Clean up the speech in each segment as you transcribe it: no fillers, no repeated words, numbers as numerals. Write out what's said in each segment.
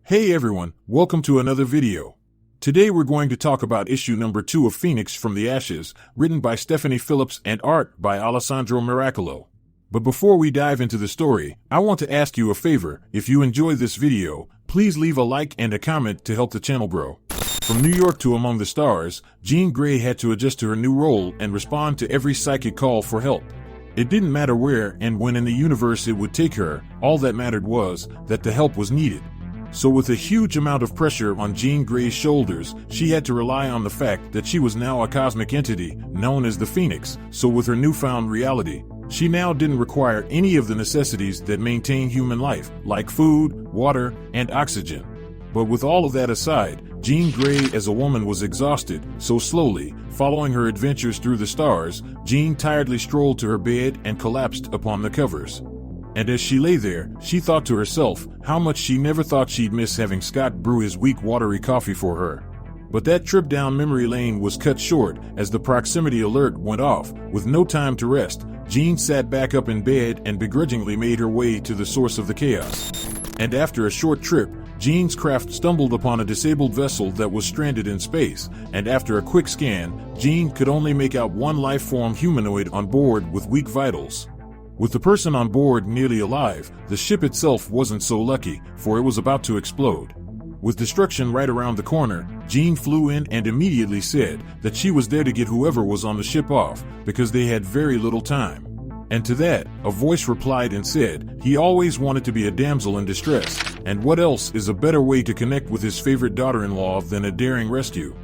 Hey everyone, welcome to another video. Today we're going to talk about issue number 2 of Phoenix from the Ashes, written by Stephanie Phillips and art by Alessandro Miracolo. But before we dive into the story, I want to ask you a favor. If you enjoy this video, please leave a like and a comment to help the channel grow. From New York to Among the Stars, Jean Grey had to adjust to her new role and respond to every psychic call for help. It didn't matter where and when in the universe it would take her, all that mattered was that the help was needed. So with a huge amount of pressure on Jean Grey's shoulders, she had to rely on the fact that she was now a cosmic entity, known as the Phoenix. So with her newfound reality, she now didn't require any of the necessities that maintain human life, like food, water, and oxygen. But with all of that aside, Jean Grey as a woman was exhausted, so slowly, following her adventures through the stars, Jean tiredly strolled to her bed and collapsed upon the covers. And as she lay there, she thought to herself how much she never thought she'd miss having Scott brew his weak watery coffee for her. But that trip down memory lane was cut short as the proximity alert went off. With no time to rest, Jean sat back up in bed and begrudgingly made her way to the source of the chaos. And after a short trip, Jean's craft stumbled upon a disabled vessel that was stranded in space, and after a quick scan, Jean could only make out one life-form humanoid on board with weak vitals. With the person on board nearly alive, the ship itself wasn't so lucky, for it was about to explode. With destruction right around the corner, Jean flew in and immediately said that she was there to get whoever was on the ship off, because they had very little time. And to that, a voice replied and said, he always wanted to be a damsel in distress, and what else is a better way to connect with his favorite daughter-in-law than a daring rescue?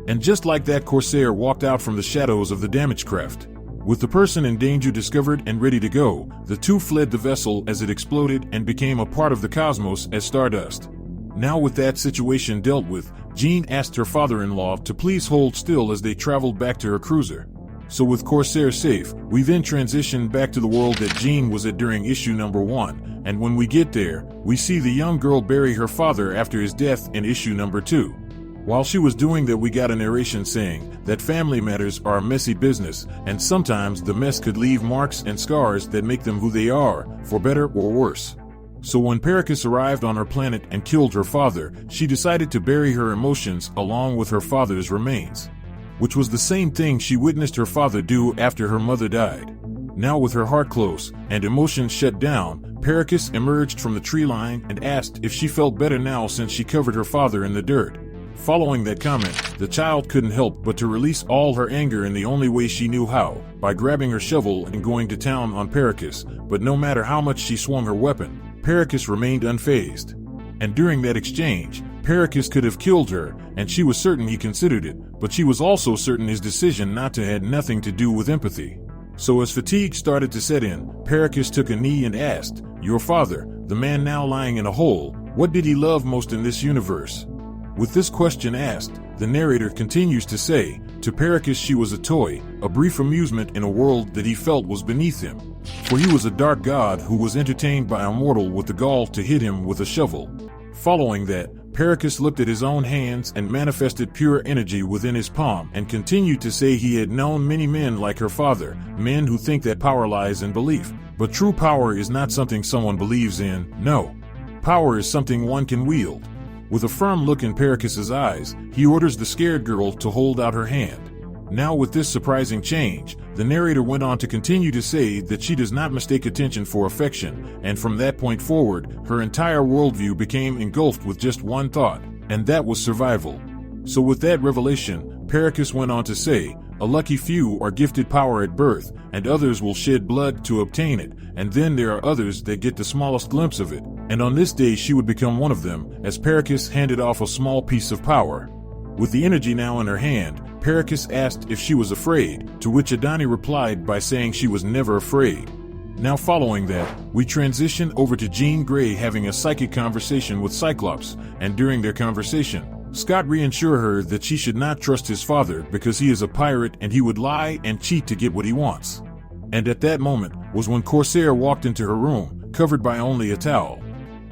And just like that, Corsair walked out from the shadows of the damaged craft. With the person in danger discovered and ready to go, the two fled the vessel as it exploded and became a part of the cosmos as stardust. Now with that situation dealt with, Jean asked her father-in-law to please hold still as they traveled back to her cruiser. So with Corsair safe, we then transitioned back to the world that Jean was at during issue number 1, and when we get there, we see the young girl bury her father after his death in issue number 2. While she was doing that, we got a narration saying that family matters are a messy business, and sometimes the mess could leave marks and scars that make them who they are, for better or worse. So when Pericus arrived on her planet and killed her father, she decided to bury her emotions along with her father's remains, which was the same thing she witnessed her father do after her mother died. Now with her heart close and emotions shut down, Pericus emerged from the tree line and asked if she felt better now since she covered her father in the dirt. Following that comment, the child couldn't help but to release all her anger in the only way she knew how, by grabbing her shovel and going to town on Pericus. But no matter how much she swung her weapon, Pericus remained unfazed. And during that exchange, Pericus could have killed her, and she was certain he considered it, but she was also certain his decision not to had nothing to do with empathy. So as fatigue started to set in, Pericus took a knee and asked, "Your father, the man now lying in a hole, what did he love most in this universe?" With this question asked, the narrator continues to say, to Pericus she was a toy, a brief amusement in a world that he felt was beneath him. For he was a dark god who was entertained by a mortal with the gall to hit him with a shovel. Following that, Pericus looked at his own hands and manifested pure energy within his palm and continued to say he had known many men like her father, men who think that power lies in belief. But true power is not something someone believes in, no. Power is something one can wield. With a firm look in Pericus's eyes, he orders the scared girl to hold out her hand. Now with this surprising change, the narrator went on to continue to say that she does not mistake attention for affection, and from that point forward, her entire worldview became engulfed with just one thought, and that was survival. So with that revelation, Pericus went on to say, a lucky few are gifted power at birth, and others will shed blood to obtain it, and then there are others that get the smallest glimpse of it, and on this day she would become one of them, as Pericus handed off a small piece of power. With the energy now in her hand, Pericus asked if she was afraid, to which Adani replied by saying she was never afraid. Now following that, we transition over to Jean Grey having a psychic conversation with Cyclops, and during their conversation, Scott reassured her that she should not trust his father because he is a pirate and he would lie and cheat to get what he wants. And at that moment was when Corsair walked into her room, covered by only a towel.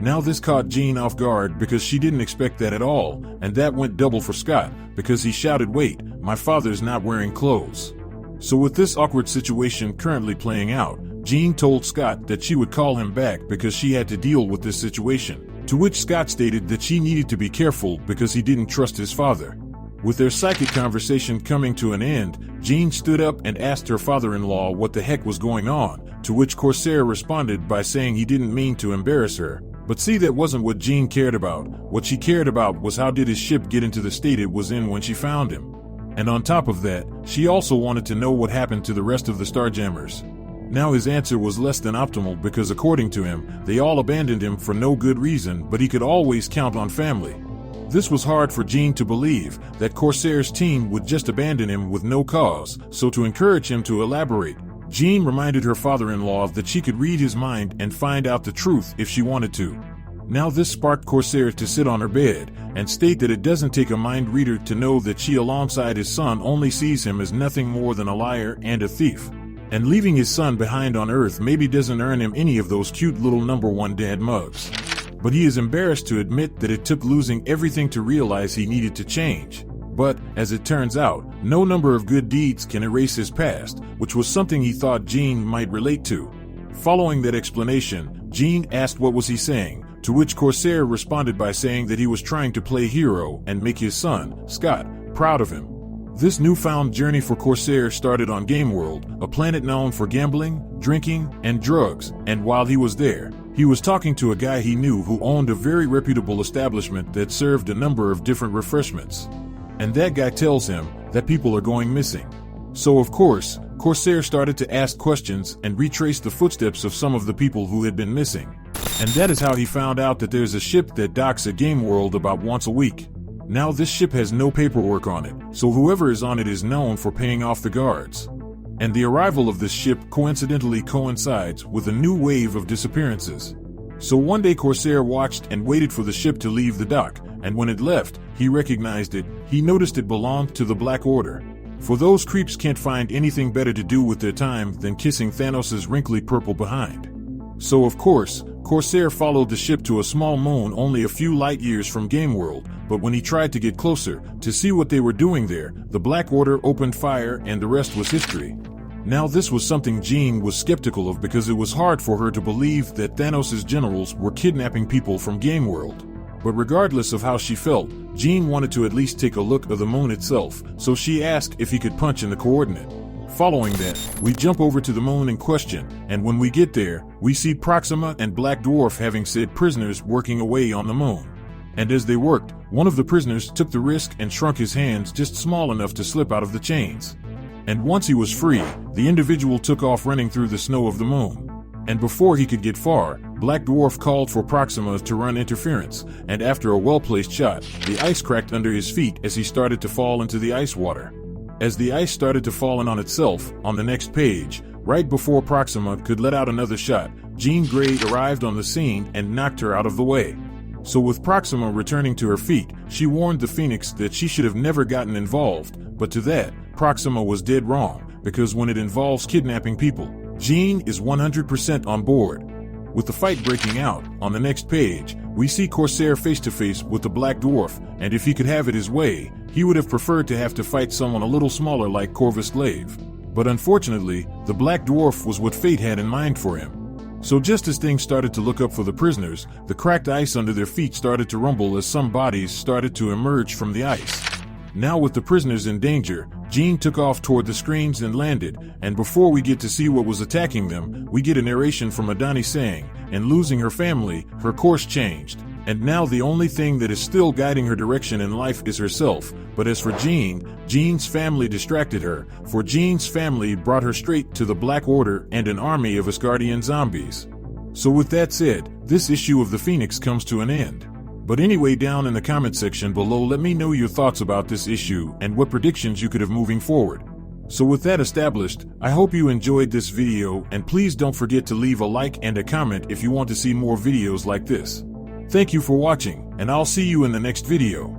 Now this caught Jean off guard because she didn't expect that at all, and that went double for Scott because he shouted, "Wait, my father's not wearing clothes." So with this awkward situation currently playing out, Jean told Scott that she would call him back because she had to deal with this situation. To which Scott stated that she needed to be careful because he didn't trust his father. With their psychic conversation coming to an end, Jean stood up and asked her father-in-law what the heck was going on, to which Corsair responded by saying he didn't mean to embarrass her. But see, that wasn't what Jean cared about. What she cared about was how did his ship get into the state it was in when she found him. And on top of that, she also wanted to know what happened to the rest of the Starjammers. Now his answer was less than optimal because according to him, they all abandoned him for no good reason, but he could always count on family. This was hard for Jean to believe, that Corsair's team would just abandon him with no cause, so to encourage him to elaborate, Jean reminded her father-in-law that she could read his mind and find out the truth if she wanted to. Now this sparked Corsair to sit on her bed and state that it doesn't take a mind reader to know that she alongside his son only sees him as nothing more than a liar and a thief. And leaving his son behind on Earth maybe doesn't earn him any of those cute little #1 dad mugs. But he is embarrassed to admit that it took losing everything to realize he needed to change. But, as it turns out, no number of good deeds can erase his past, which was something he thought Jean might relate to. Following that explanation, Jean asked what was he saying, to which Corsair responded by saying that he was trying to play hero and make his son, Scott, proud of him. This newfound journey for Corsair started on Game World, a planet known for gambling, drinking, and drugs, and while he was there, he was talking to a guy he knew who owned a very reputable establishment that served a number of different refreshments. And that guy tells him that people are going missing. So of course, Corsair started to ask questions and retrace the footsteps of some of the people who had been missing. And that is how he found out that there's a ship that docks at Game World about once a week. Now this ship has no paperwork on it, so whoever is on it is known for paying off the guards. And the arrival of this ship coincidentally coincides with a new wave of disappearances. So one day Corsair watched and waited for the ship to leave the dock, and when it left, he recognized it. He noticed it belonged to the Black Order. For those creeps can't find anything better to do with their time than kissing Thanos' wrinkly purple behind. So of course, Corsair followed the ship to a small moon only a few light years from Game World, but when he tried to get closer, to see what they were doing there, the Black Order opened fire and the rest was history. Now this was something Jean was skeptical of because it was hard for her to believe that Thanos' generals were kidnapping people from Game World. But regardless of how she felt, Jean wanted to at least take a look at the moon itself, so she asked if he could punch in the coordinate. Following that, we jump over to the moon in question, and when we get there, we see Proxima and Black Dwarf having said prisoners working away on the moon. And as they worked, one of the prisoners took the risk and shrunk his hands just small enough to slip out of the chains. And once he was free, the individual took off running through the snow of the moon. And before he could get far, Black Dwarf called for Proxima to run interference, and after a well-placed shot, the ice cracked under his feet as he started to fall into the ice water. As the ice started to fall in on itself, on the next page, right before Proxima could let out another shot, Jean Grey arrived on the scene and knocked her out of the way. So with Proxima returning to her feet, she warned the Phoenix that she should have never gotten involved, but to that, Proxima was dead wrong, because when it involves kidnapping people, Jean is 100% on board. With the fight breaking out, on the next page, we see Corsair face-to-face with the Black Dwarf, and if he could have it his way, he would have preferred to have to fight someone a little smaller like Corvus Glaive. But unfortunately, the Black Dwarf was what fate had in mind for him. So just as things started to look up for the prisoners, the cracked ice under their feet started to rumble as some bodies started to emerge from the ice. Now with the prisoners in danger, Jean took off toward the screens and landed, and before we get to see what was attacking them, we get a narration from Adani saying, "In losing her family, her course changed. And now the only thing that is still guiding her direction in life is herself. But as for Jean, Jean's family distracted her, for Jean's family brought her straight to the Black Order and an army of Asgardian zombies." So with that said, this issue of the Phoenix comes to an end. But anyway, down in the comment section below, let me know your thoughts about this issue and what predictions you could have moving forward. So with that established, I hope you enjoyed this video, and please don't forget to leave a like and a comment if you want to see more videos like this. Thank you for watching, and I'll see you in the next video.